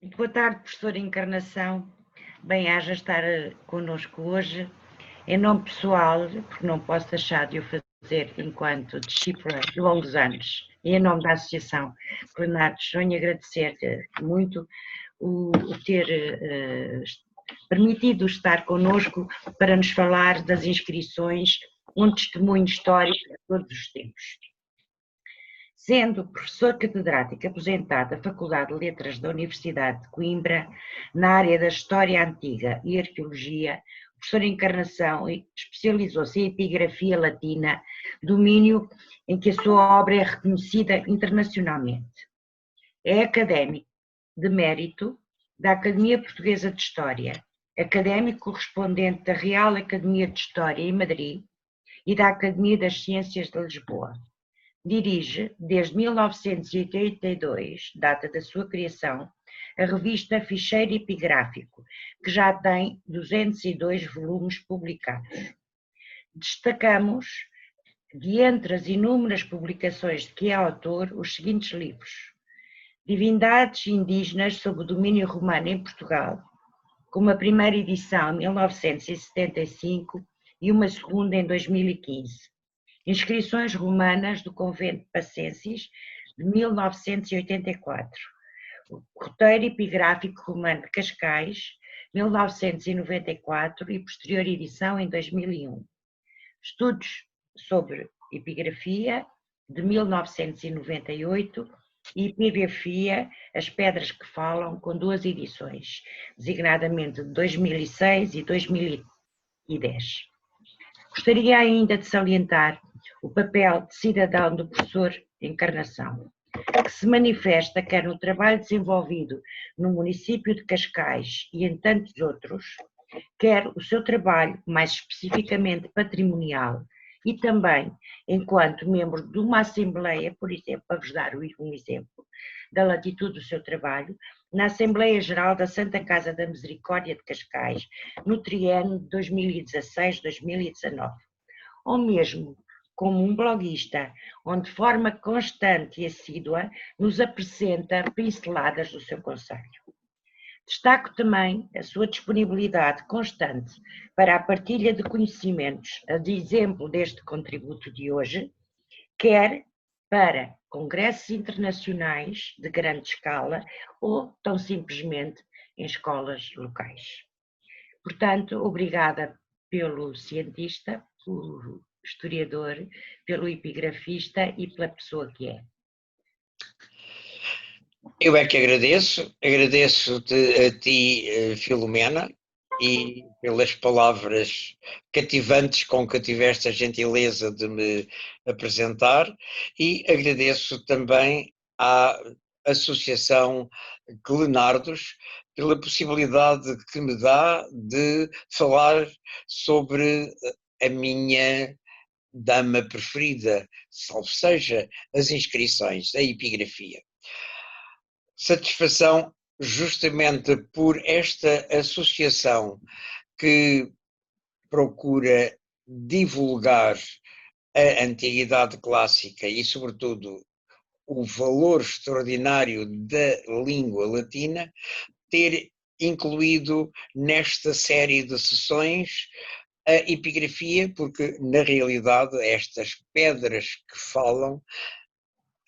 Muito boa tarde, professora Encarnação. Bem-aja estar connosco hoje. Em nome pessoal, porque não posso deixar de o fazer enquanto discípula de longos anos, e em nome da Associação Leonardo, sonho agradecer-lhe muito o ter permitido estar connosco para nos falar das inscrições, um testemunho histórico de todos os tempos. Sendo professor catedrático aposentado da Faculdade de Letras da Universidade de Coimbra, na área da História Antiga e Arqueologia, o professor Encarnação especializou-se em epigrafia latina, domínio em que a sua obra é reconhecida internacionalmente. É académico de mérito da Academia Portuguesa de História, académico correspondente da Real Academia de História em Madrid e da Academia das Ciências de Lisboa. Dirige, desde 1982, data da sua criação, a revista Ficheiro Epigráfico, que já tem 202 volumes publicados. Destacamos, de entre as inúmeras publicações de que é autor, os seguintes livros: Divindades Indígenas sob o Domínio Romano em Portugal, com uma primeira edição em 1975 e uma segunda em 2015. Inscrições romanas do Convento de Passensis, de 1984. Roteiro epigráfico romano de Cascais, 1994 e posterior edição em 2001. Estudos sobre epigrafia, de 1998, e epigrafia, As Pedras que Falam, com 2 edições, designadamente de 2006 e 2010. Gostaria ainda de salientar o papel de cidadão do professor Encarnação, que se manifesta quer no trabalho desenvolvido no município de Cascais e em tantos outros, quer o seu trabalho mais especificamente patrimonial e também enquanto membro de uma assembleia, por exemplo, para vos dar um exemplo da latitude do seu trabalho, na Assembleia Geral da Santa Casa da Misericórdia de Cascais, no triênio de 2016-2019, ou mesmo como um bloguista, onde de forma constante e assídua nos apresenta pinceladas do seu concelho. Destaco também a sua disponibilidade constante para a partilha de conhecimentos, a de exemplo deste contributo de hoje, quer para congressos internacionais de grande escala ou tão simplesmente em escolas locais. Portanto, obrigada pelo cientista, pelo historiador, pelo epigrafista e pela pessoa que é. Eu é que agradeço-te a ti, Filomena, e pelas palavras cativantes com que tiveste a gentileza de me apresentar, e agradeço também à Associação Leonardos pela possibilidade que me dá de falar sobre a minha dama preferida, salvo seja as inscrições, a epigrafia. Satisfação justamente por esta associação que procura divulgar a antiguidade clássica e, sobretudo, o valor extraordinário da língua latina, ter incluído nesta série de sessões a epigrafia, porque, na realidade, estas pedras que falam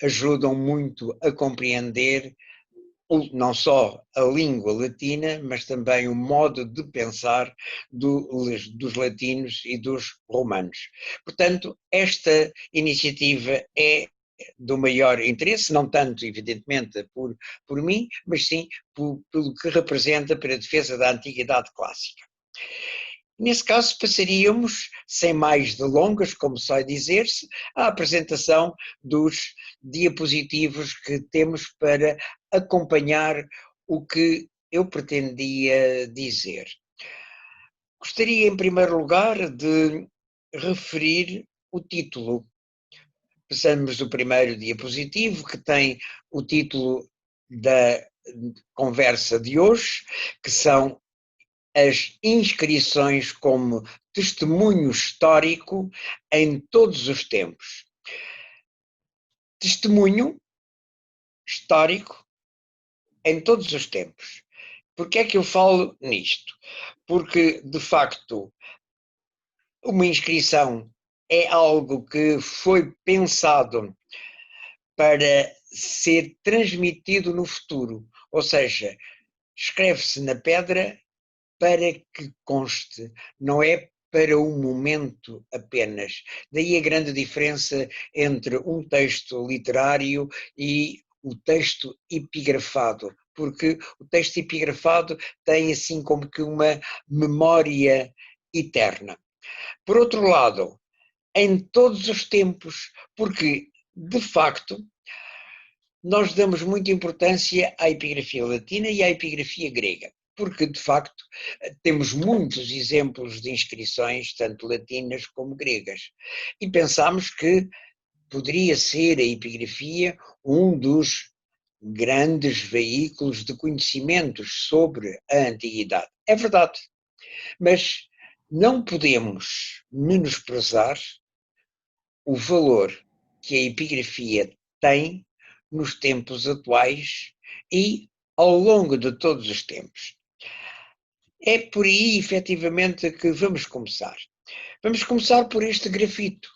ajudam muito a compreender não só a língua latina, mas também o modo de pensar dos latinos e dos romanos. Portanto, esta iniciativa é do maior interesse, não tanto, evidentemente, por mim, mas sim pelo que representa para a defesa da antiguidade clássica. Nesse caso, passaríamos, sem mais delongas, como sai dizer-se, à apresentação dos diapositivos que temos para acompanhar o que eu pretendia dizer. Gostaria, em primeiro lugar, de referir o título. Passamos do primeiro diapositivo, que tem o título da conversa de hoje, que são as inscrições como testemunho histórico em todos os tempos. Testemunho histórico em todos os tempos. Porquê é que eu falo nisto? Porque, de facto, uma inscrição é algo que foi pensado para ser transmitido no futuro, ou seja, escreve-se na pedra para que conste, não é para um momento apenas. Daí a grande diferença entre um texto literário e o texto epigrafado, porque o texto epigrafado tem assim como que uma memória eterna. Por outro lado, em todos os tempos, porque de facto nós damos muita importância à epigrafia latina e à epigrafia grega, porque de facto temos muitos exemplos de inscrições, tanto latinas como gregas, e pensamos que poderia ser a epigrafia um dos grandes veículos de conhecimentos sobre a antiguidade. É verdade, mas não podemos menosprezar o valor que a epigrafia tem nos tempos atuais e ao longo de todos os tempos. É por aí, efetivamente, que vamos começar. Vamos começar por este grafito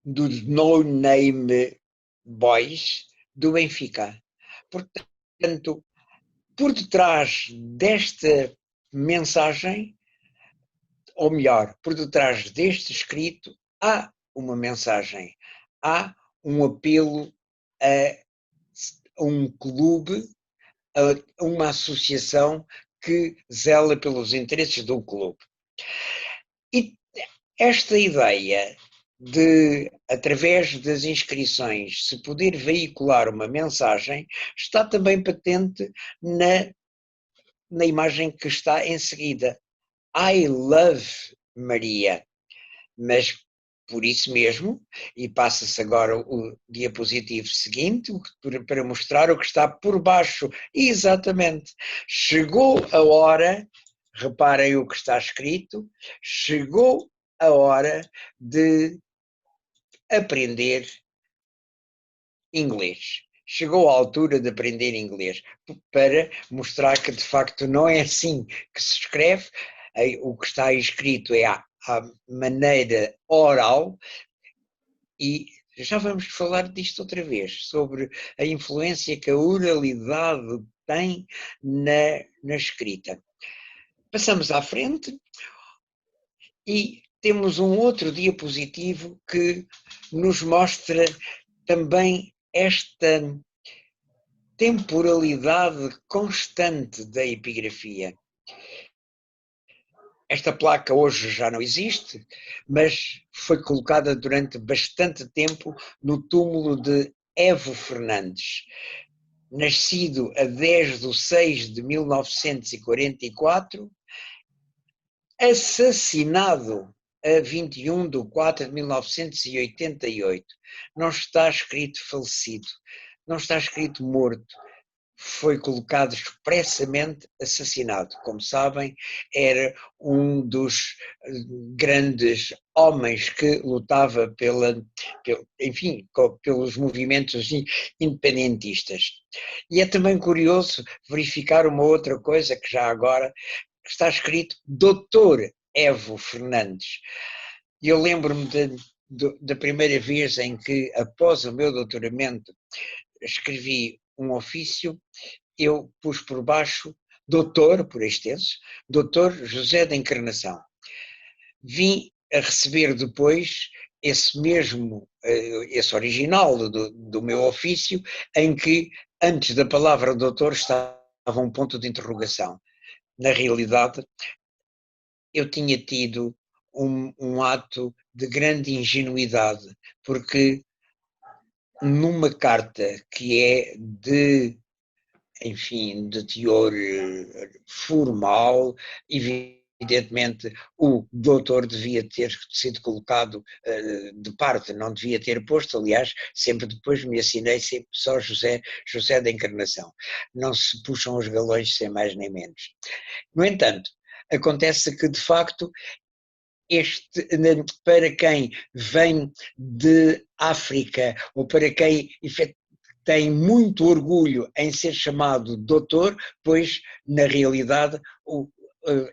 dos No Name Boys do Benfica. Portanto, por detrás desta mensagem, ou melhor, por detrás deste escrito, há uma mensagem, há um apelo a um clube, a uma associação que zela pelos interesses do clube. E esta ideia de, através das inscrições, se poder veicular uma mensagem, está também patente na imagem que está em seguida. I love Maria. Mas por isso mesmo, e passa-se agora o diapositivo seguinte, para mostrar o que está por baixo. Exatamente. Chegou a hora, reparem o que está escrito, chegou a hora de aprender inglês. Chegou a altura de aprender inglês, para mostrar que de facto não é assim que se escreve. O que está escrito é a maneira oral, e já vamos falar disto outra vez, sobre a influência que a oralidade tem na escrita. Passamos à frente e temos um outro diapositivo que nos mostra também esta temporalidade constante da epigrafia. Esta placa hoje já não existe, mas foi colocada durante bastante tempo no túmulo de Evo Fernandes, nascido a 10 de 6 de 1944, assassinado a 21 de 4 de 1988. Não está escrito falecido, não está escrito morto. Foi colocado expressamente assassinado. Como sabem, era um dos grandes homens que lutava enfim, pelos movimentos independentistas. E é também curioso verificar uma outra coisa que já agora está escrito Dr. Evo Fernandes. E eu lembro-me da primeira vez em que, após o meu doutoramento, escrevi um ofício, eu pus por baixo doutor, por extenso, doutor José da Encarnação. Vim a receber depois esse original do meu ofício, em que antes da palavra doutor estava um ponto de interrogação. Na realidade, eu tinha tido um ato de grande ingenuidade, porque numa carta que é enfim, de teor formal, evidentemente o doutor devia ter sido colocado de parte, não devia ter posto, aliás, sempre depois me assinei sempre só José da Encarnação. Não se puxam os galões sem mais nem menos. No entanto, acontece que de facto para quem vem de África, ou para quem tem muito orgulho em ser chamado doutor, pois, na realidade,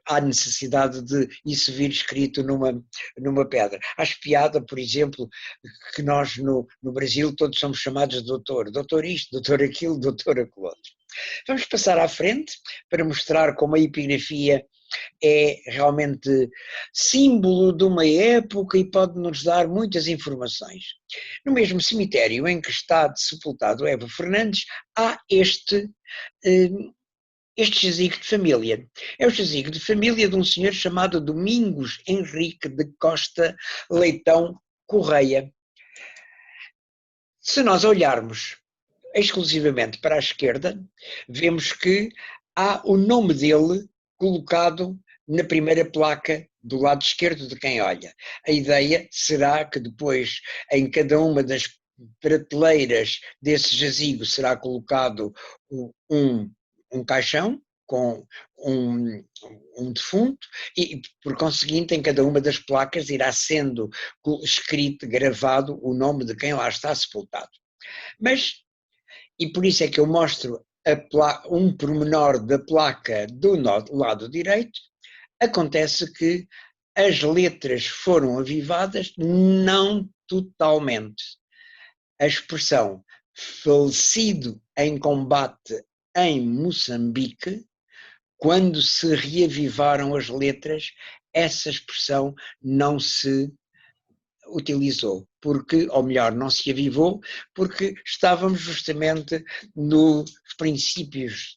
há necessidade de isso vir escrito numa pedra. Acho piada, por exemplo, que nós no Brasil todos somos chamados de doutor. Doutor isto, doutor aquilo, doutor aquilo outro. Vamos passar à frente para mostrar como a epigrafia é realmente símbolo de uma época e pode nos dar muitas informações. No mesmo cemitério em que está sepultado Evo Fernandes, há este jazigo de família. É o jazigo de família de um senhor chamado Domingos Henrique de Costa Leitão Correia. Se nós olharmos exclusivamente para a esquerda, vemos que há o nome dele colocado na primeira placa do lado esquerdo de quem olha. A ideia será que depois em cada uma das prateleiras desse jazigo será colocado um caixão com um defunto e, por conseguinte, em cada uma das placas irá sendo escrito, gravado o nome de quem lá está sepultado. Mas, e por isso é que eu mostro um pormenor da placa do lado direito, acontece que as letras foram avivadas, não totalmente. A expressão falecido em combate em Moçambique, quando se reavivaram as letras, essa expressão não se utilizou, porque, ou melhor, não se avivou, porque estávamos justamente nos princípios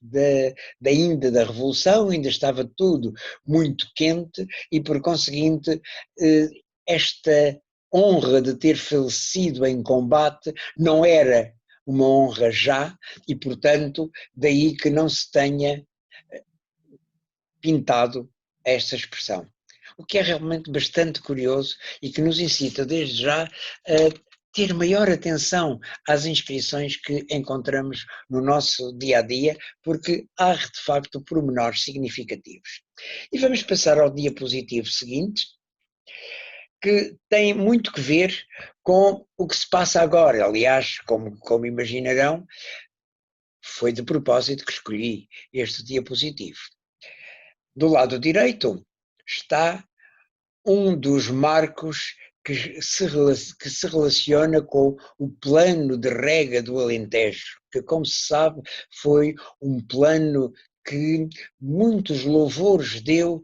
ainda da Revolução, ainda estava tudo muito quente e, por conseguinte, esta honra de ter falecido em combate não era uma honra já e, portanto, daí que não se tenha pintado esta expressão. O que é realmente bastante curioso e que nos incita desde já a ter maior atenção às inscrições que encontramos no nosso dia-a-dia, porque há de facto pormenores significativos. E vamos passar ao diapositivo seguinte, que tem muito que ver com o que se passa agora. Aliás, como imaginarão, foi de propósito que escolhi este diapositivo. Do lado direito está um dos marcos que se relaciona com o plano de rega do Alentejo, que, como se sabe, foi um plano que muitos louvores deu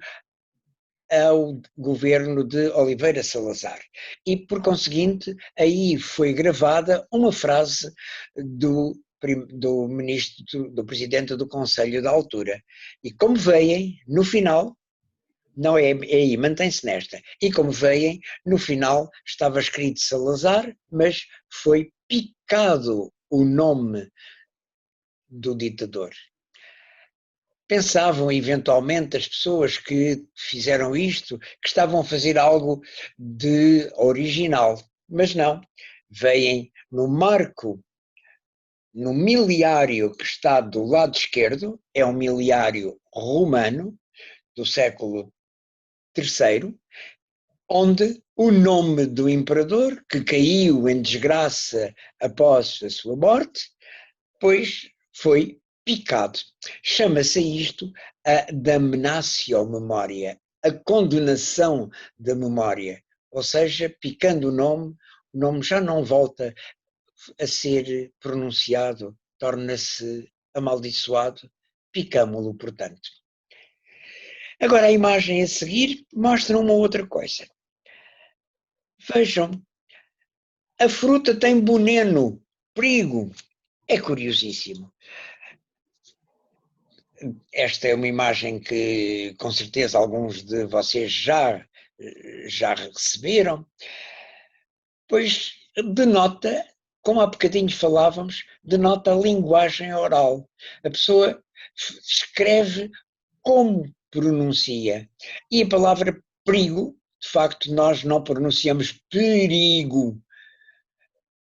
ao governo de Oliveira Salazar. E, por conseguinte, aí foi gravada uma frase do ministro, do presidente do Conselho da altura. E como veem, no final, não é aí, mantém-se nesta. E como veem, no final estava escrito Salazar, mas foi picado o nome do ditador. Pensavam eventualmente as pessoas que fizeram isto, que estavam a fazer algo de original, mas não. Veem no marco, no miliário que está do lado esquerdo, é um miliário romano do século III, onde o nome do imperador, que caiu em desgraça após a sua morte, pois foi picado. Chama-se isto a damnatio memória, a condenação da memória. Ou seja, picando o nome já não volta a ser pronunciado, torna-se amaldiçoado, picamo-lo, portanto. Agora a imagem a seguir mostra uma outra coisa. Vejam, a fruta tem veneno, perigo. É curiosíssimo. Esta é uma imagem que com certeza alguns de vocês já receberam, pois denota, como há bocadinho falávamos, denota a linguagem oral. A pessoa escreve como pronuncia. E a palavra perigo, de facto, nós não pronunciamos perigo,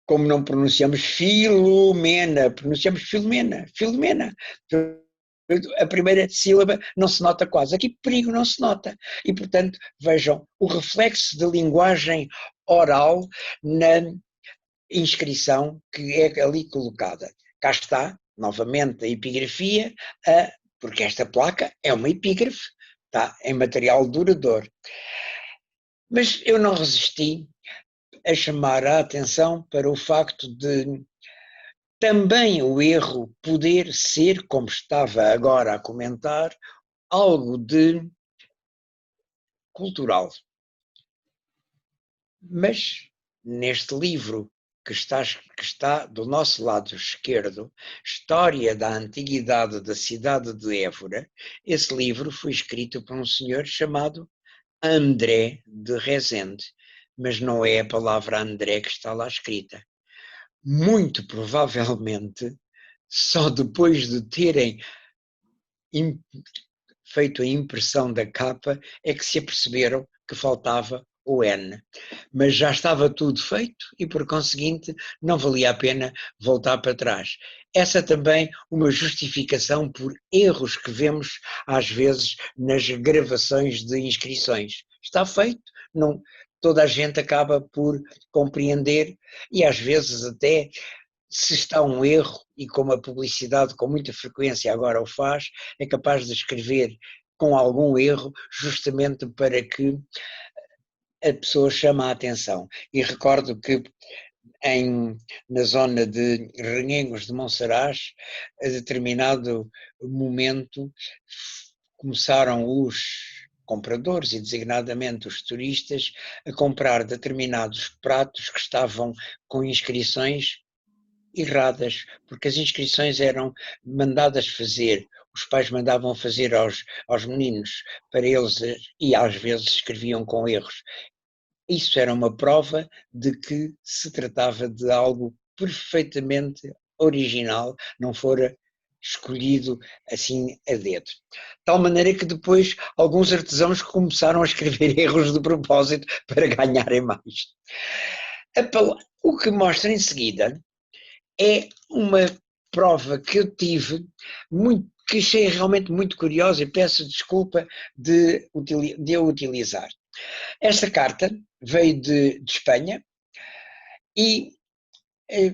como não pronunciamos Filomena, pronunciamos Filomena, Filomena. A primeira sílaba não se nota quase. Aqui perigo não se nota. E, portanto, vejam o reflexo da linguagem oral inscrição que é ali colocada. Cá está, novamente, a epigrafia, porque esta placa é uma epígrafe, está em material duradouro. Mas eu não resisti a chamar a atenção para o facto de também o erro poder ser, como estava agora a comentar, algo de cultural. Mas neste livro que está do nosso lado esquerdo, História da Antiguidade da Cidade de Évora, esse livro foi escrito por um senhor chamado André de Rezende, mas não é a palavra André que está lá escrita. Muito provavelmente, só depois de terem feito a impressão da capa é que se aperceberam que faltava o N. Mas já estava tudo feito e, por conseguinte, não valia a pena voltar para trás. Essa também uma justificação por erros que vemos às vezes nas gravações de inscrições. Está feito, não, toda a gente acaba por compreender e às vezes até se está um erro, e como a publicidade com muita frequência agora o faz, é capaz de escrever com algum erro justamente para que a pessoa chame a atenção. E recordo que na zona de Reguengos de Monsaraz, a determinado momento começaram os compradores e designadamente os turistas a comprar determinados pratos que estavam com inscrições erradas, porque as inscrições eram mandadas fazer, os pais mandavam fazer aos meninos para eles e às vezes escreviam com erros. Isso era uma prova de que se tratava de algo perfeitamente original, não fora escolhido assim a dedo. De tal maneira que depois alguns artesãos começaram a escrever erros de propósito para ganharem mais. O que mostra em seguida é uma prova que eu tive, que achei realmente muito curiosa e peço desculpa de eu utilizar. Esta carta veio de Espanha e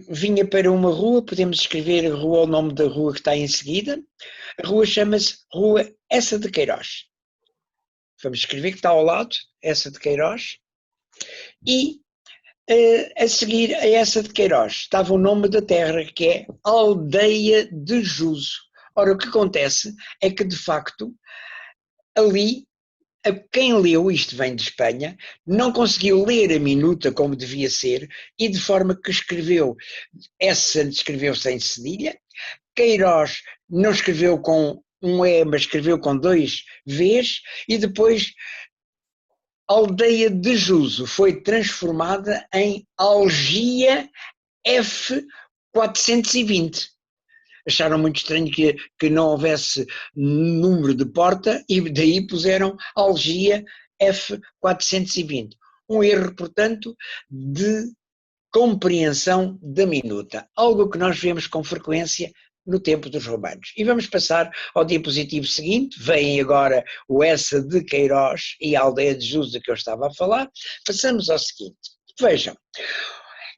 vinha para uma rua, podemos escrever a rua, o nome da rua que está em seguida. A rua chama-se Rua Essa de Queiroz. Vamos escrever que está ao lado, Essa de Queiroz. E a seguir a Essa de Queiroz estava o nome da terra, que é Aldeia de Juso. Ora, o que acontece é que, de facto, ali, quem leu, isto vem de Espanha, não conseguiu ler a minuta como devia ser e de forma que escreveu, essa escreveu sem cedilha, Queiroz não escreveu com um E, mas escreveu com 2 Vs e depois Aldeia de Juso foi transformada em Algia F420. Acharam muito estranho que não houvesse número de porta e daí puseram Algia F420. Um erro, portanto, de compreensão da minuta, algo que nós vemos com frequência no tempo dos romanos. E vamos passar ao diapositivo seguinte, vem agora o Essa de Queiroz e a Aldeia de Juso que eu estava a falar. Passamos ao seguinte, vejam,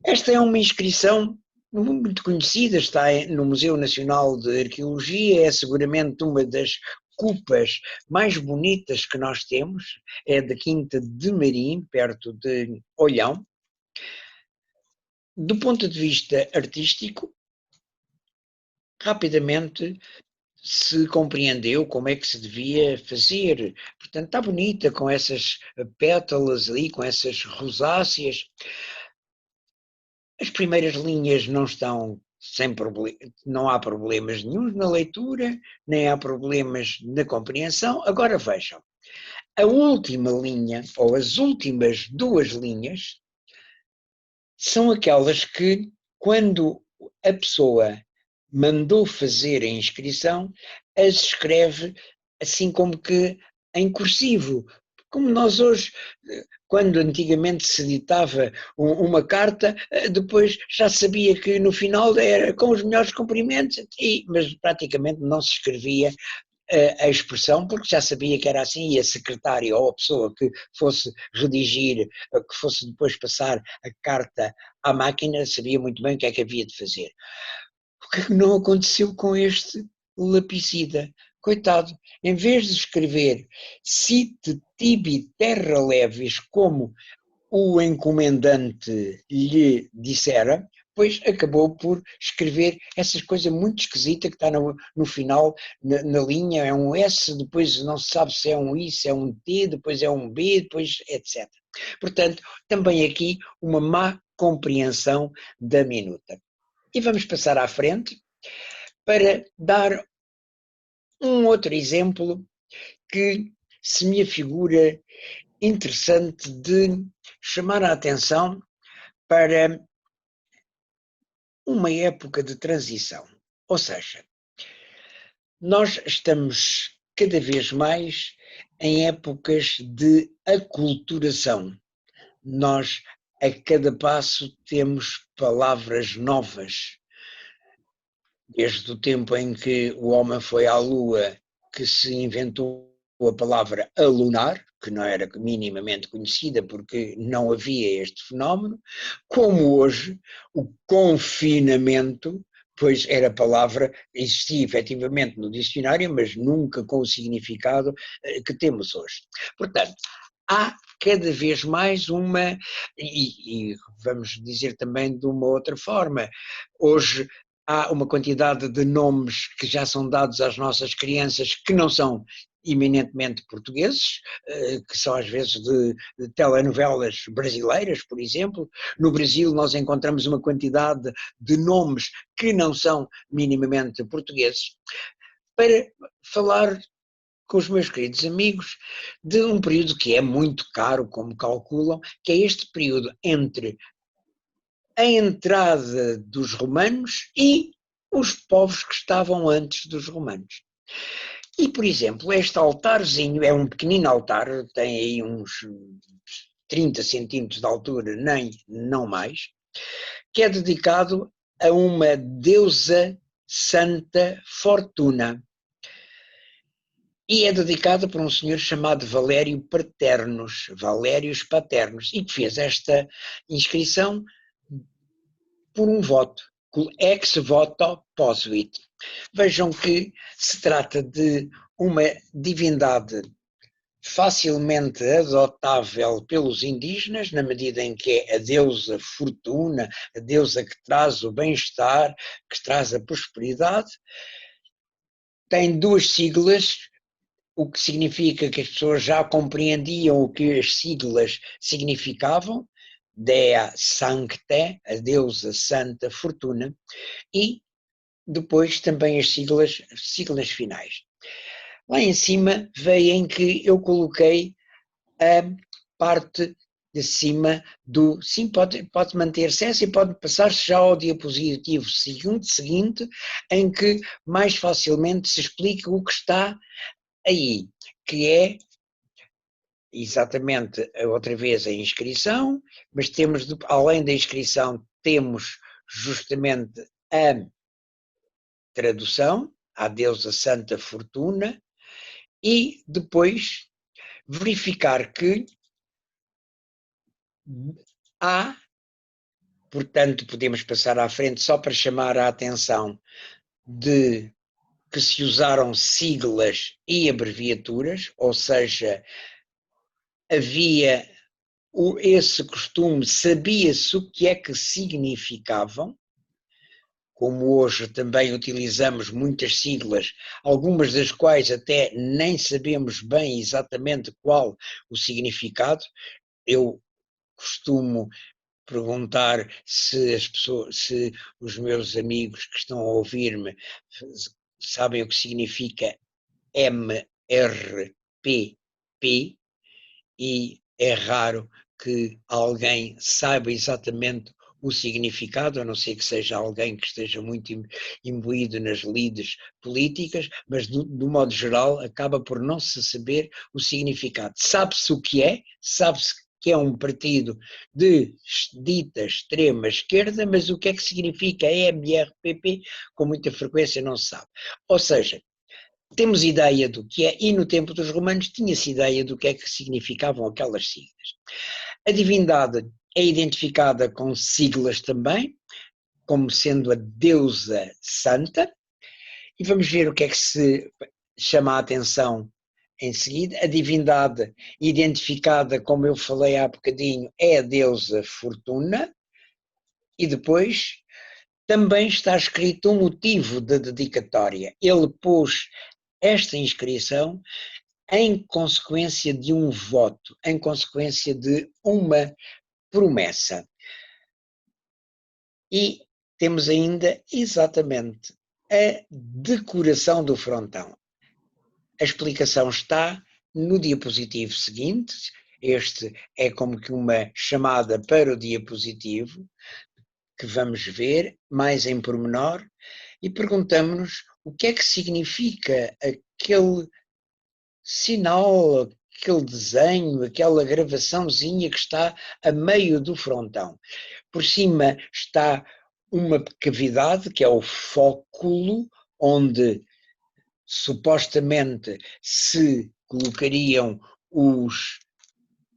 esta é uma inscrição muito conhecida, está no Museu Nacional de Arqueologia, é seguramente uma das cupas mais bonitas que nós temos, é da Quinta de Marim, perto de Olhão. Do ponto de vista artístico, rapidamente se compreendeu como é que se devia fazer. Portanto, está bonita com essas pétalas ali, com essas rosáceas. As primeiras linhas não estão sem problema, não há problemas nenhum na leitura, nem há problemas na compreensão. Agora vejam, a última linha, ou as últimas 2 linhas, são aquelas que, quando a pessoa mandou fazer a inscrição, as escreve assim como que em cursivo. Como nós hoje, quando antigamente se ditava uma carta, depois já sabia que no final era com os melhores cumprimentos, mas praticamente não se escrevia a expressão, porque já sabia que era assim, e a secretária ou a pessoa que fosse redigir, que fosse depois passar a carta à máquina, sabia muito bem o que é que havia de fazer. O que é que não aconteceu com este lapicida? Coitado, em vez de escrever Cite tibi terra levis, como o encomendante lhe dissera, pois acabou por escrever essas coisas muito esquisita que está no final, na linha, é um S, depois não se sabe se é um I, se é um T, depois é um B, depois etc. Portanto, também aqui uma má compreensão da minuta. E vamos passar à frente para dar um outro exemplo que se me afigura interessante de chamar a atenção para uma época de transição. Ou seja, nós estamos cada vez mais em épocas de aculturação. Nós, a cada passo, temos palavras novas. Desde o tempo em que o homem foi à Lua, que se inventou a palavra alunar, que não era minimamente conhecida porque não havia este fenómeno, como hoje o confinamento, pois era palavra, existia efetivamente no dicionário, mas nunca com o significado que temos hoje. Portanto, há cada vez mais e vamos dizer também de uma outra forma, hoje há uma quantidade de nomes que já são dados às nossas crianças que não são eminentemente portugueses, que são às vezes de telenovelas brasileiras, por exemplo. No Brasil nós encontramos uma quantidade de nomes que não são minimamente portugueses. Para falar com os meus queridos amigos de um período que é muito caro, como calculam, que é este período entre a entrada dos romanos e os povos que estavam antes dos romanos. E, por exemplo, este altarzinho é um pequenino altar, tem aí uns 30 centímetros de altura, nem não mais, que é dedicado a uma deusa santa Fortuna. E é dedicado por um senhor chamado Valérios Paternos, e que fez esta inscrição por um voto, ex voto posuit. Vejam que se trata de uma divindade facilmente adotável pelos indígenas, na medida em que é a deusa fortuna, a deusa que traz o bem-estar, que traz a prosperidade. Tem duas siglas, o que significa que as pessoas já compreendiam o que as siglas significavam, Dea Sancte, a deusa santa fortuna, e depois também as siglas finais. Lá em cima veem que eu coloquei a parte de cima do... Sim, pode manter-se essa e pode passar-se já ao diapositivo seguinte, em que mais facilmente se explica o que está aí, que é exatamente outra vez a inscrição, mas temos, além da inscrição, temos justamente a tradução, à deusa Santa Fortuna, e depois verificar que há, portanto, podemos passar à frente só para chamar a atenção de que se usaram siglas e abreviaturas, ou seja, havia esse costume, sabia-se o que é que significavam, como hoje também utilizamos muitas siglas, algumas das quais até nem sabemos bem exatamente qual o significado. Eu costumo perguntar se as pessoas, se os meus amigos que estão a ouvir-me sabem o que significa MRPP, e é raro que alguém saiba exatamente o significado, a não ser que seja alguém que esteja muito imbuído nas lides políticas, mas do modo geral acaba por não se saber o significado. Sabe-se o que é, sabe-se que é um partido de dita extrema esquerda, mas o que é que significa MRPP, com muita frequência não se sabe. Ou seja, temos ideia do que é, e no tempo dos romanos tinha-se ideia do que é que significavam aquelas siglas. A divindade é identificada com siglas também, como sendo a deusa santa, e vamos ver o que é que se chama a atenção em seguida. A divindade identificada, como eu falei há bocadinho, é a deusa Fortuna, e depois também está escrito o motivo da dedicatória. Ele pôs esta inscrição em consequência de um voto, em consequência de uma promessa. E temos ainda exatamente a decoração do frontão. A explicação está no diapositivo seguinte. Este é como que uma chamada para o diapositivo, que vamos ver mais em pormenor, e perguntamos-nos o que é que significa aquele sinal, aquele desenho, aquela gravaçãozinha que está a meio do frontão. Por cima está uma cavidade, que é o fóculo, onde supostamente se colocariam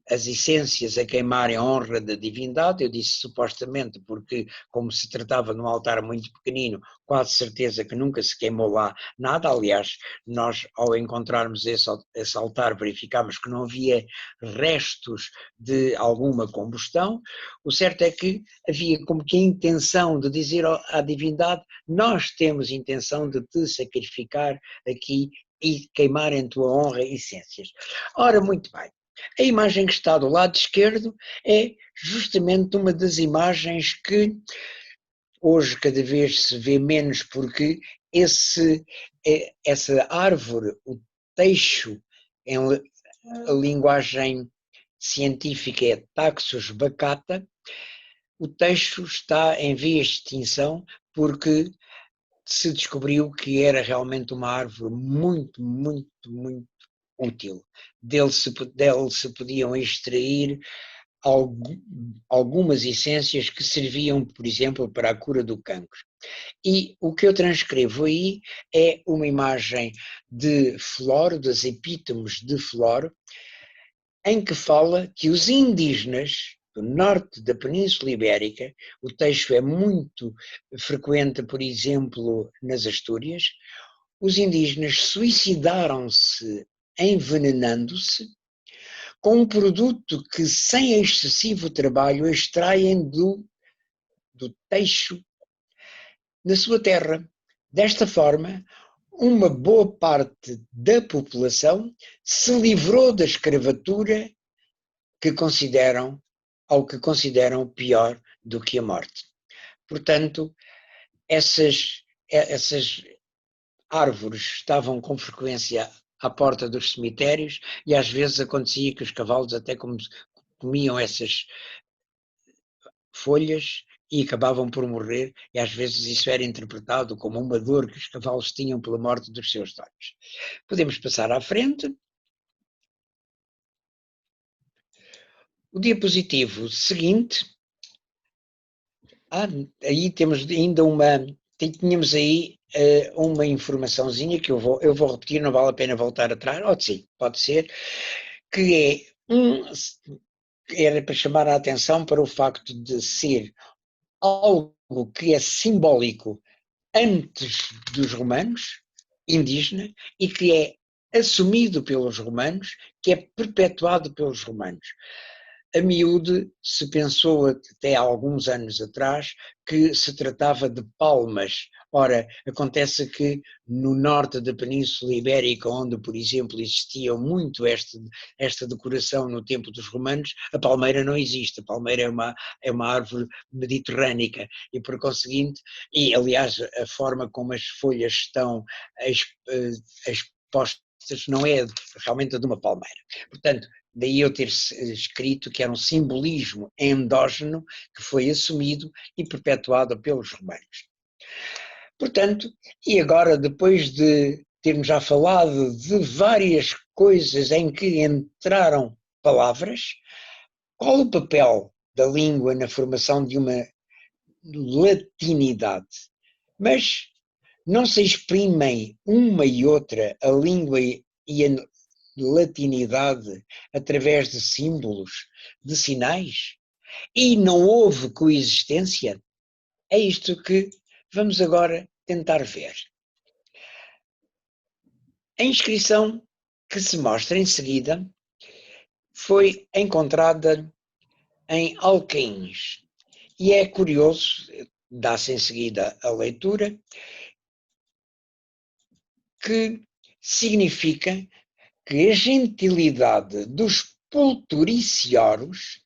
as essências a queimar em honra da divindade. Eu disse supostamente porque, como se tratava de um altar muito pequenino, quase certeza que nunca se queimou lá nada. Aliás, nós ao encontrarmos esse altar verificámos que não havia restos de alguma combustão. O certo é que havia como que a intenção de dizer à divindade: nós temos intenção de te sacrificar aqui e queimar em tua honra essências. Ora, muito bem. A imagem que está do lado esquerdo é justamente uma das imagens que hoje cada vez se vê menos, porque essa árvore, o teixo, em a linguagem científica é Taxus baccata, o teixo está em vias de extinção porque se descobriu que era realmente uma árvore muito, muito, muito útil. Dele se podiam extrair algumas essências que serviam, por exemplo, para a cura do cancro. E o que eu transcrevo aí é uma imagem de Floro, dos epítomos de Floro, em que fala que os indígenas do norte da Península Ibérica, o texto é muito frequente, por exemplo, nas Astúrias, os indígenas suicidaram-se envenenando-se com um produto que, sem excessivo trabalho, extraem do teixo na sua terra. Desta forma, uma boa parte da população se livrou da escravatura que consideram pior do que a morte. Portanto, essas árvores estavam com frequência à porta dos cemitérios e às vezes acontecia que os cavalos até comiam essas folhas e acabavam por morrer, e às vezes isso era interpretado como uma dor que os cavalos tinham pela morte dos seus donos. Podemos passar à frente. O diapositivo seguinte, aí temos ainda tínhamos aí uma informaçãozinha que eu vou repetir, não vale a pena voltar atrás, ou sim, pode ser, que era para chamar a atenção para o facto de ser algo que é simbólico antes dos romanos, indígena, e que é assumido pelos romanos, que é perpetuado pelos romanos. A miúde se pensou até há alguns anos atrás que se tratava de palmas. Ora, acontece que no norte da Península Ibérica, onde, por exemplo, existia muito esta decoração no tempo dos romanos, a palmeira não existe. A palmeira é uma árvore mediterrânica e, por conseguinte, e aliás a forma como as folhas estão expostas não é realmente a de uma palmeira. Portanto, daí eu ter escrito que era um simbolismo endógeno que foi assumido e perpetuado pelos romanos. Portanto, e agora depois de termos já falado de várias coisas em que entraram palavras, qual o papel da língua na formação de uma latinidade? Mas não se exprimem uma e outra, a língua e a latinidade, através de símbolos, de sinais, e não houve coexistência? É isto que vamos agora tentar ver. A inscrição que se mostra em seguida foi encontrada em Alcaíns. E é curioso, dá-se em seguida a leitura, que significa que a gentilidade dos pulturicioros,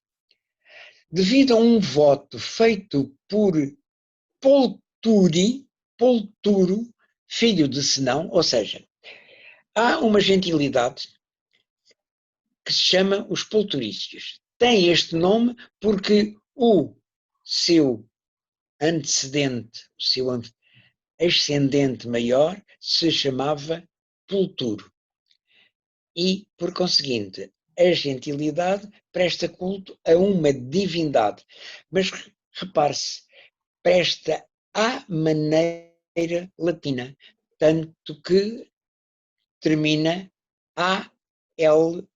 devido a um voto feito por Polturo, filho de Senão, ou seja, há uma gentilidade que se chama os polturícios. Tem este nome porque o seu antecedente, o seu ascendente maior, se chamava Pulturo. E, por conseguinte, a gentilidade presta culto a uma divindade. Mas repare-se, presta à maneira latina, tanto que termina ALS,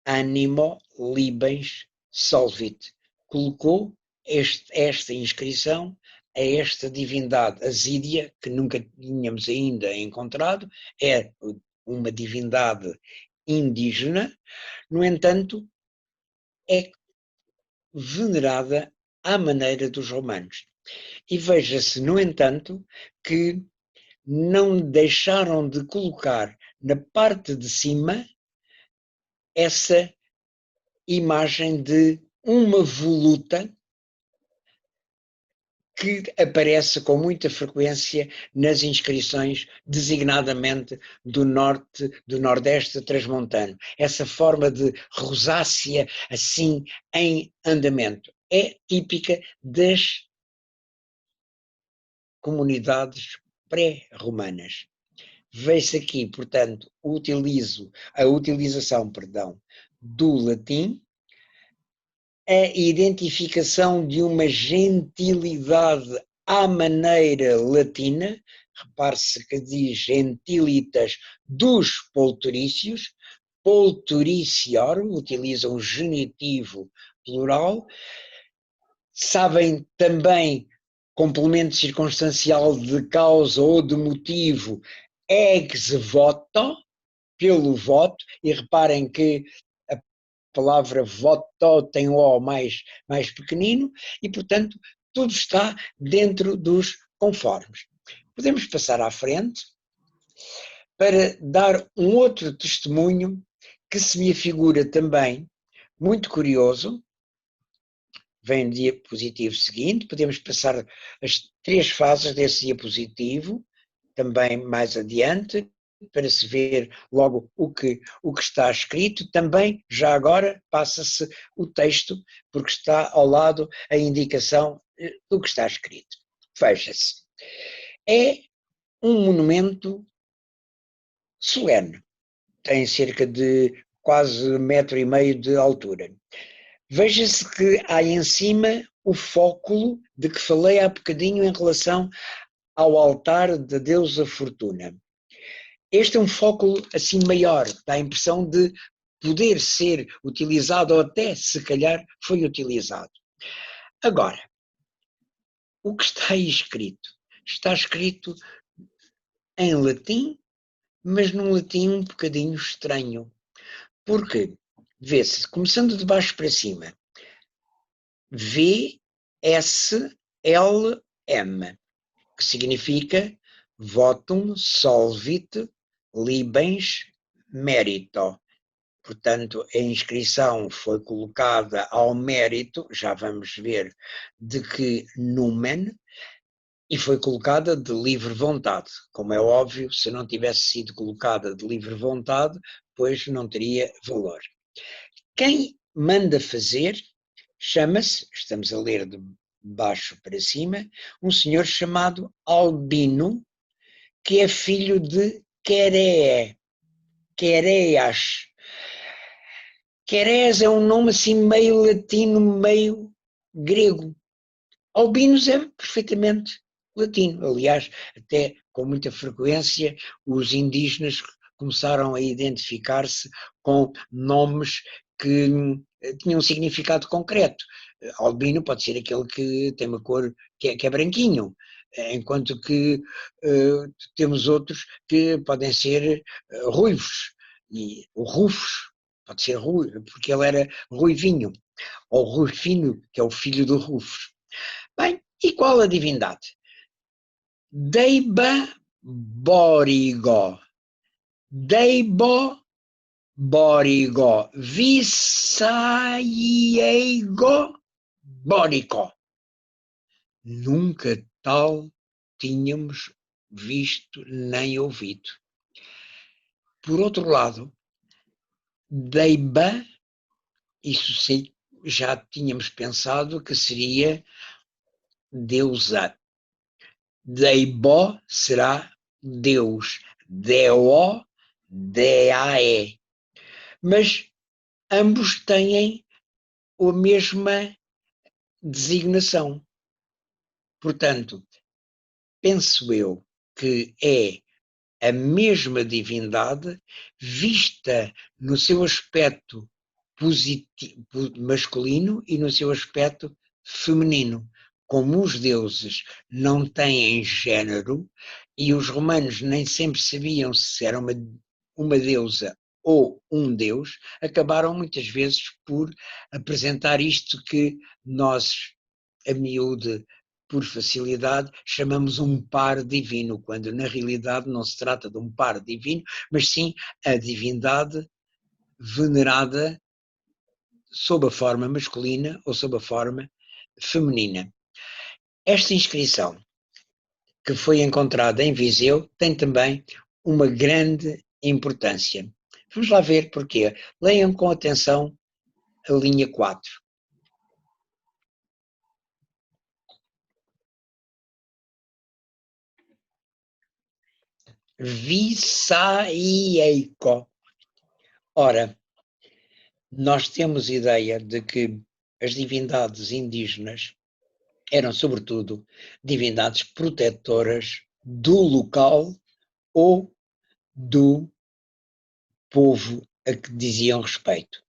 Animo Libens Solvit. Colocou esta inscrição a esta divindade Asídia, que nunca tínhamos ainda encontrado, é uma divindade indígena, no entanto, é venerada à maneira dos romanos. E veja-se, no entanto, que não deixaram de colocar na parte de cima essa imagem de uma voluta que aparece com muita frequência nas inscrições, designadamente do norte, do nordeste transmontano. Essa forma de rosácea, assim, em andamento. É típica das comunidades pré-romanas. Vê-se aqui, portanto, a utilização, do latim, a identificação de uma gentilidade à maneira latina, repare-se que diz gentilitas dos polturícios, polturiciorum, utiliza um genitivo plural, sabem também complemento circunstancial de causa ou de motivo, ex voto, pelo voto, e reparem que a palavra voto tem o O mais pequenino, e portanto tudo está dentro dos conformes. Podemos passar à frente para dar um outro testemunho que se me afigura também muito curioso. Vem o diapositivo seguinte, podemos passar as 3 fases desse diapositivo, também mais adiante, para se ver logo o que está escrito. Também, já agora, passa-se o texto, porque está ao lado a indicação do que está escrito. Veja-se. É um monumento solene, tem cerca de quase 1,5 metro de altura. Veja-se que há em cima o fóculo de que falei há bocadinho em relação ao altar da deusa Fortuna. Este é um fóculo assim maior, dá a impressão de poder ser utilizado, ou até, se calhar, foi utilizado. Agora, o que está aí escrito? Está escrito em latim, mas num latim um bocadinho estranho. Porque, vê-se, começando de baixo para cima, VSLM, que significa Votum Solvit Libens Merito. Portanto, a inscrição foi colocada ao mérito, já vamos ver de que numen, e foi colocada de livre vontade. Como é óbvio, se não tivesse sido colocada de livre vontade, pois não teria valor. Quem manda fazer chama-se, estamos a ler de baixo para cima, um senhor chamado Albino, que é filho de Quereas. Quereas é um nome assim meio latino, meio grego. Albinos é perfeitamente latino. Aliás, até com muita frequência, os indígenas começaram a identificar-se com nomes que tinham um significado concreto. Albino pode ser aquele que tem uma cor que é branquinho, enquanto que temos outros que podem ser ruivos, e o Rufus pode ser ruivo, porque ele era ruivinho, ou Rufino, que é o filho do Rufus. Bem, e qual a divindade? Deiba Borigo. Deibo Borigo. Visaiego Borico. Nunca tal tínhamos visto nem ouvido. Por outro lado, Deiba, isso sim, já tínhamos pensado que seria deusa. Deibó será Deus. Deo, Deae. Mas ambos têm a mesma designação. Portanto, penso eu que é a mesma divindade vista no seu aspecto masculino e no seu aspecto feminino. Como os deuses não têm género e os romanos nem sempre sabiam se era uma deusa ou um deus, acabaram muitas vezes por apresentar isto que nós, a miúde, por facilidade, chamamos um par divino, quando na realidade não se trata de um par divino, mas sim a divindade venerada sob a forma masculina ou sob a forma feminina. Esta inscrição, que foi encontrada em Viseu, tem também uma grande importância. Vamos lá ver porquê. Leiam com atenção a linha 4. Visaieico. Ora, nós temos ideia de que as divindades indígenas eram, sobretudo, divindades protetoras do local ou do povo a que diziam respeito.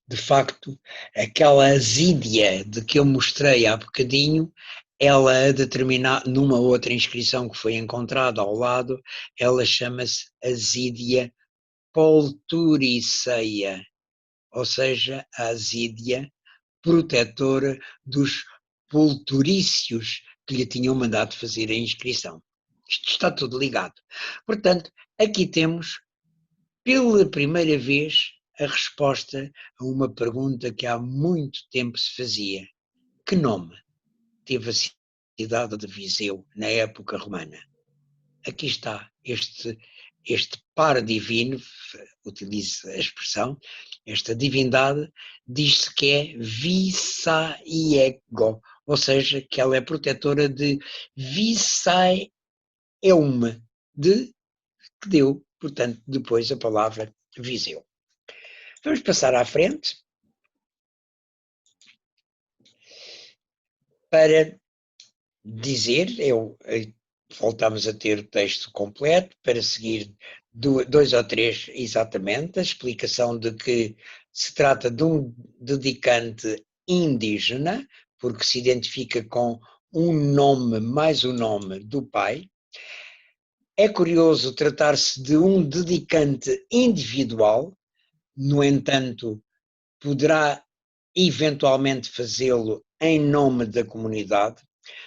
De facto, aquela asídia de que eu mostrei há bocadinho, ela a determinar, numa outra inscrição que foi encontrada ao lado, ela chama-se asídia polturiceia, ou seja, a asídia protetora dos polturícios que lhe tinham mandado fazer a inscrição. Isto está tudo ligado. Portanto, aqui temos, pela primeira vez, a resposta a uma pergunta que há muito tempo se fazia. Que nome teve a cidade de Viseu na época romana? Aqui está este par divino, utilizo a expressão, esta divindade, diz-se que é Visaiego, ou seja, que ela é protetora de Visaieume, que deu, portanto, depois a palavra Viseu. Vamos passar à frente para dizer, voltamos a ter o texto completo, para seguir 2 ou 3 exatamente, a explicação de que se trata de um dedicante indígena, porque se identifica com um nome mais o nome do pai. É curioso tratar-se de um dedicante individual, no entanto, poderá eventualmente fazê-lo em nome da comunidade.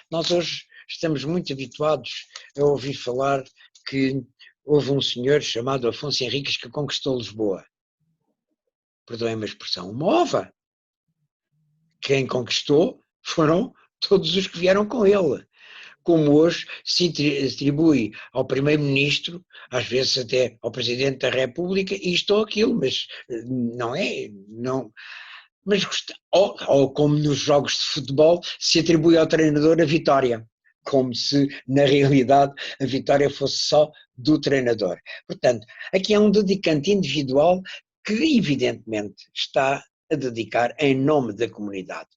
Nós hoje estamos muito habituados a ouvir falar que houve um senhor chamado Afonso Henriques que conquistou Lisboa. Perdoem-me a expressão, uma ova. Quem conquistou foram todos os que vieram com ele. Como hoje se atribui ao primeiro-ministro, às vezes até ao presidente da República, isto ou aquilo, mas não é, não. Mas, ou como nos jogos de futebol se atribui ao treinador a vitória, como se na realidade a vitória fosse só do treinador. Portanto, aqui é um dedicante individual que evidentemente está a dedicar em nome da comunidade.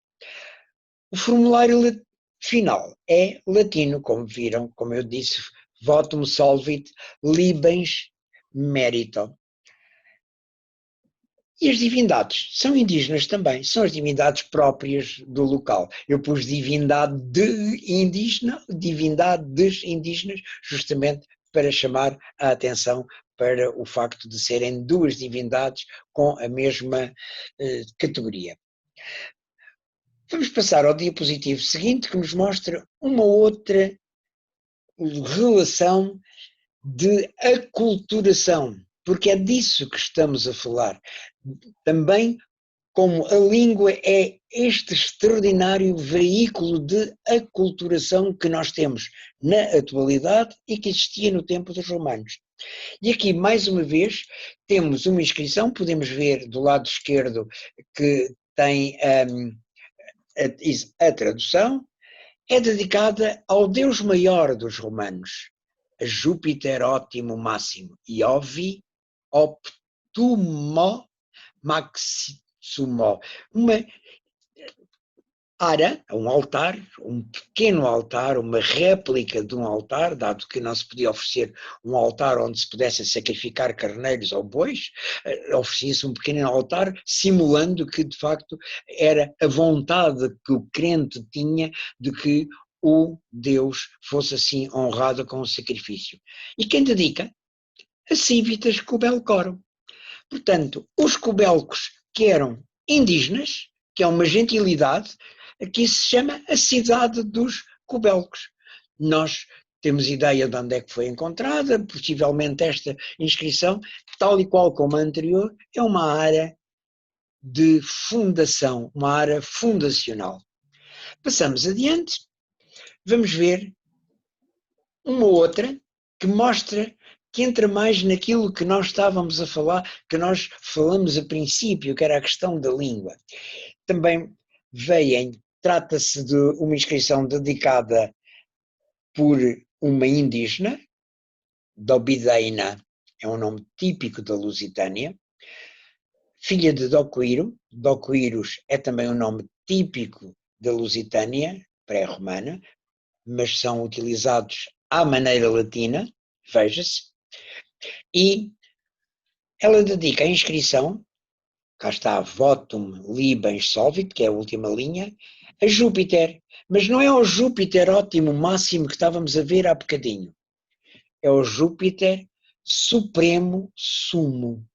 O formulário final é latino, como viram, como eu disse, votum solvit libens merito. E as divindades são indígenas também, são as divindades próprias do local. Eu pus divindade de indígena, divindades indígenas, justamente para chamar a atenção para o facto de serem duas divindades com a mesma categoria. Vamos passar ao diapositivo seguinte, que nos mostra uma outra relação de aculturação, porque é disso que estamos a falar. Também como a língua é este extraordinário veículo de aculturação que nós temos na atualidade e que existia no tempo dos romanos. E aqui, mais uma vez, temos uma inscrição, podemos ver do lado esquerdo que tem a tradução, é dedicada ao Deus maior dos romanos, a Júpiter ótimo máximo, Iovi optumo maximo, uma ara, um altar, um pequeno altar, uma réplica de um altar, dado que não se podia oferecer um altar onde se pudessem sacrificar carneiros ou bois, oferecia-se um pequeno altar simulando que de facto era a vontade que o crente tinha de que o Deus fosse assim honrado com o sacrifício. E quem dedica? A Civitas Cubelcorum. Portanto, os cubelcos que eram indígenas, que é uma gentilidade, aqui se chama a cidade dos cubelcos. Nós temos ideia de onde é que foi encontrada, possivelmente esta inscrição, tal e qual como a anterior, é uma área de fundação, uma área fundacional. Passamos adiante, vamos ver uma outra que mostra que entra mais naquilo que nós estávamos a falar, que nós falamos a princípio, que era a questão da língua. Também trata-se de uma inscrição dedicada por uma indígena, Dobideina, é um nome típico da Lusitânia, filha de Docuiro, Docuiros é também um nome típico da Lusitânia, pré-romana, mas são utilizados à maneira latina, veja-se, e ela dedica a inscrição, cá está, votum libens solvit, que é a última linha, a Júpiter, mas não é o Júpiter ótimo máximo que estávamos a ver há bocadinho, é o Júpiter supremo sumo.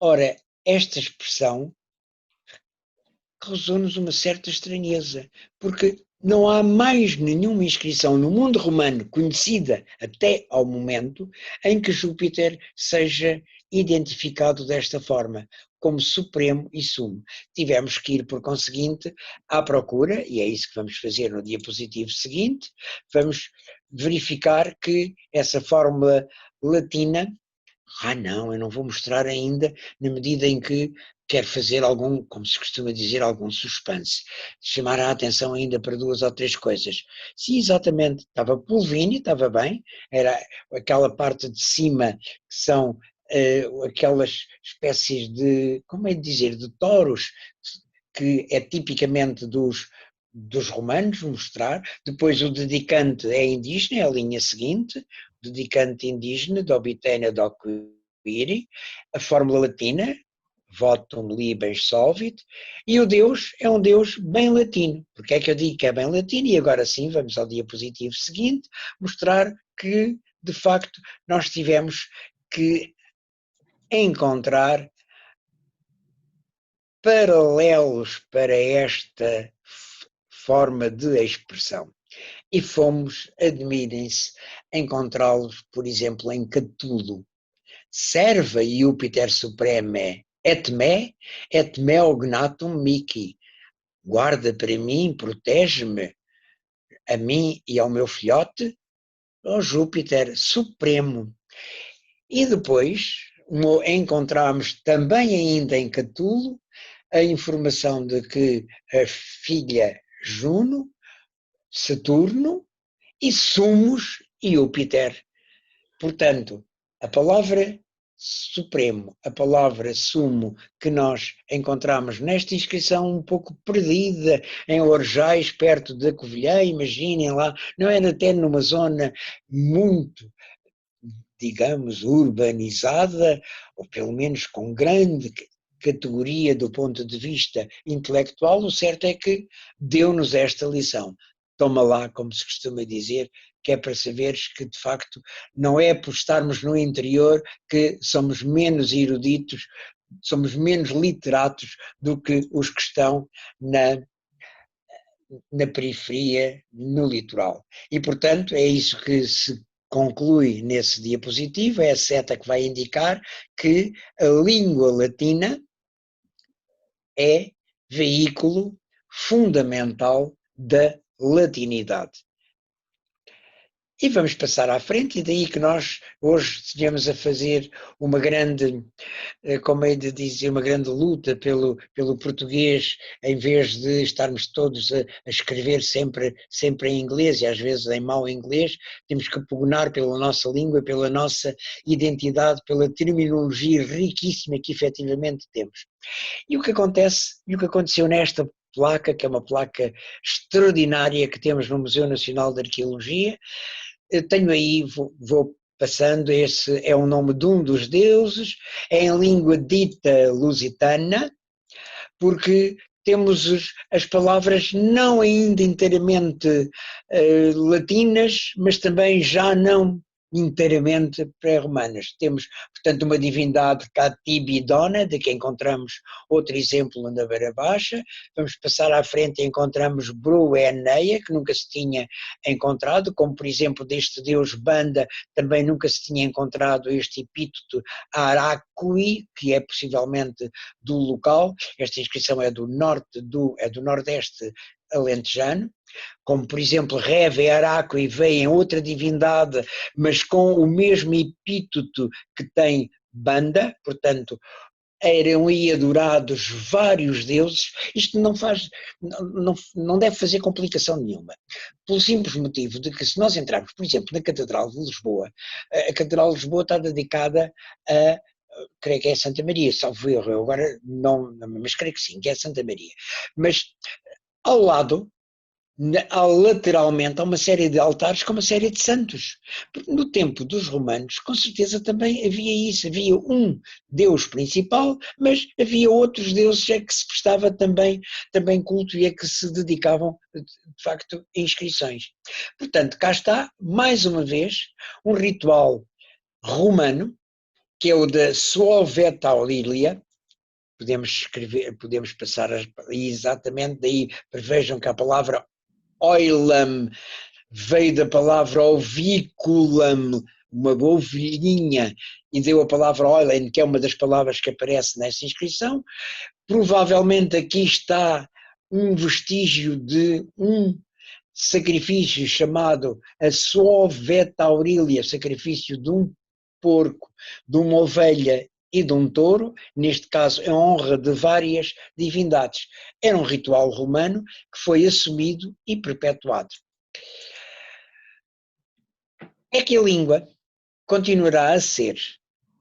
Ora, esta expressão causou-nos uma certa estranheza, porque não há mais nenhuma inscrição no mundo romano conhecida até ao momento em que Júpiter seja identificado desta forma, como supremo e sumo. Tivemos que ir, por conseguinte, à procura, e é isso que vamos fazer no diapositivo seguinte, vamos verificar que essa fórmula latina, não, eu não vou mostrar ainda, na medida em que quero fazer algum, como se costuma dizer, algum suspense. Chamar a atenção ainda para duas ou três coisas. Sim, exatamente, estava Pulvini, estava bem, era aquela parte de cima que são aquelas espécies de, como é de dizer, de touros, que é tipicamente dos romanos, mostrar. Depois o dedicante é indígena, é a linha seguinte, dedicante indígena, Dobitena Doquiri, a fórmula latina, votum libens solvit, e o Deus é um Deus bem latino. Porque é que eu digo que é bem latino? E agora sim, vamos ao diapositivo seguinte, mostrar que, de facto, nós tivemos que encontrar paralelos para esta forma de expressão. E fomos, admirem-se, encontrá-los, por exemplo, em Catulo. Serva Júpiter Supreme et me ognatum mihi. Guarda para mim, protege-me, a mim e ao meu filhote, ó Júpiter Supremo. E depois encontramos também ainda em Catulo a informação de que a filha Juno, Saturno e Sumos e Júpiter. Portanto, a palavra supremo, a palavra sumo que nós encontramos nesta inscrição um pouco perdida em Orjais, perto da Covilhã, imaginem lá, não era até numa zona muito, digamos, urbanizada, ou pelo menos com grande categoria do ponto de vista intelectual, o certo é que deu-nos esta lição. Toma lá, como se costuma dizer, que é para saberes que, de facto, não é por estarmos no interior que somos menos eruditos, somos menos literatos do que os que estão na periferia, no litoral. E, portanto, é isso que se conclui nesse diapositivo, é a seta que vai indicar que a língua latina é veículo fundamental da latinidade. E vamos passar à frente, e daí que nós hoje estejamos a fazer uma grande, como é de dizer, uma grande luta pelo português, em vez de estarmos todos a escrever sempre em inglês, e às vezes em mau inglês, temos que pugnar pela nossa língua, pela nossa identidade, pela terminologia riquíssima que efetivamente temos. E o que acontece, e o que aconteceu nesta placa, que é uma placa extraordinária que temos no Museu Nacional de Arqueologia, eu tenho aí, vou passando, esse é o nome de um dos deuses, é em língua dita lusitana, porque temos as palavras não ainda inteiramente latinas, mas também já não inteiramente pré-romanas. Temos, portanto, uma divindade Catibidona, de que encontramos outro exemplo na Beira Baixa. Vamos passar à frente e encontramos Brueneia, que nunca se tinha encontrado, como por exemplo deste deus Banda, também nunca se tinha encontrado este epíteto Aracui, que é possivelmente do local. Esta inscrição é do nordeste alentejano, como por exemplo Reve Araco e veem outra divindade, mas com o mesmo epíteto que tem Banda, portanto eram aí adorados vários deuses. Isto não deve fazer complicação nenhuma, pelo simples motivo de que se nós entrarmos, por exemplo, na Catedral de Lisboa, a Catedral de Lisboa está dedicada a, creio que é Santa Maria, salvo erro, eu agora não, mas creio que sim, que é Santa Maria. Mas ao lado, lateralmente, há uma série de altares com uma série de santos. No tempo dos romanos, com certeza também havia isso, havia um deus principal, mas havia outros deuses a que se prestava também culto e a que se dedicavam, de facto, a inscrições. Portanto, cá está, mais uma vez, um ritual romano, que é o da Suoveta Aurelia. Podemos passar exatamente daí, prevejam que a palavra oilam veio da palavra oviculum, uma ovelhinha, e deu a palavra oilen, que é uma das palavras que aparece nessa inscrição. Provavelmente aqui está um vestígio de um sacrifício chamado a Suoveta Aurelia, sacrifício de um porco, de uma ovelha e de um touro, neste caso em honra de várias divindades. Era um ritual romano que foi assumido e perpetuado. É que a língua continuará a ser,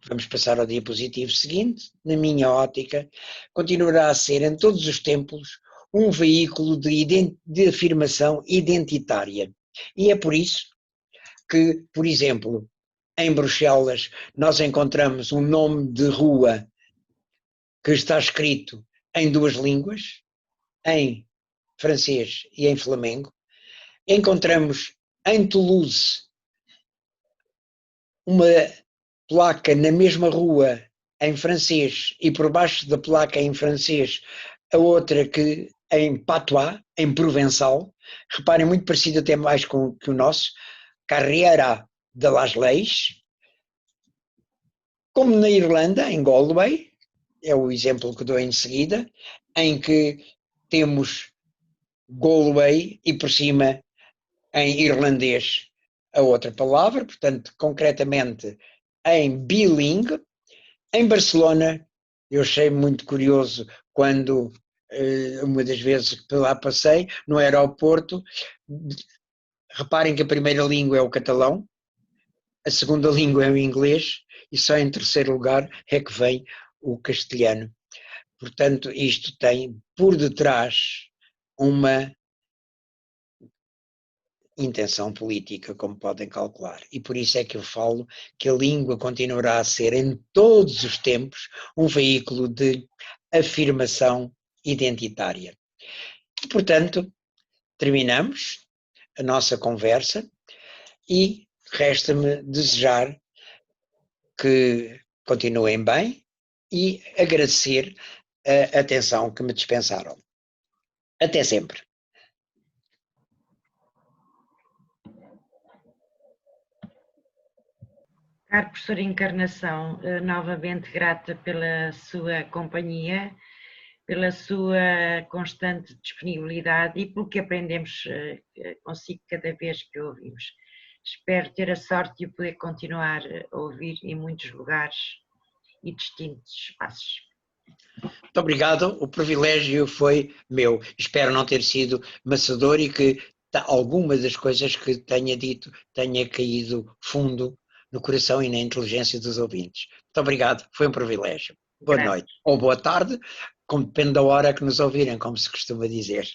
vamos passar ao diapositivo seguinte, na minha ótica, continuará a ser em todos os tempos um veículo de afirmação identitária. E é por isso que, por exemplo, em Bruxelas nós encontramos um nome de rua que está escrito em duas línguas, em francês e em flamengo. Encontramos em Toulouse uma placa na mesma rua em francês e por baixo da placa em francês a outra que em patois, em provençal. Reparem, muito parecido até mais com que o nosso, Carreira de las Leis. Como na Irlanda, em Galway, é o exemplo que dou em seguida, em que temos Galway e por cima em irlandês a outra palavra, portanto, concretamente em bilingue. Em Barcelona, eu achei muito curioso quando, uma das vezes que lá passei, no aeroporto, reparem que a primeira língua é o catalão, a segunda língua é o inglês e só em terceiro lugar é que vem o castelhano. Portanto, isto tem por detrás uma intenção política, como podem calcular. E por isso é que eu falo que a língua continuará a ser, em todos os tempos, um veículo de afirmação identitária. E, portanto, terminamos a nossa conversa e resta-me desejar que continuem bem e agradecer a atenção que me dispensaram. Até sempre. Caro professor Encarnação, novamente grata pela sua companhia, pela sua constante disponibilidade e pelo que aprendemos consigo cada vez que ouvimos. Espero ter a sorte de o poder continuar a ouvir em muitos lugares e distintos espaços. Muito obrigado, o privilégio foi meu. Espero não ter sido maçador e que alguma das coisas que tenha dito tenha caído fundo no coração e na inteligência dos ouvintes. Muito obrigado, foi um privilégio. Boa Graças. noite ou boa tarde, como depende da hora que nos ouvirem, como se costuma dizer.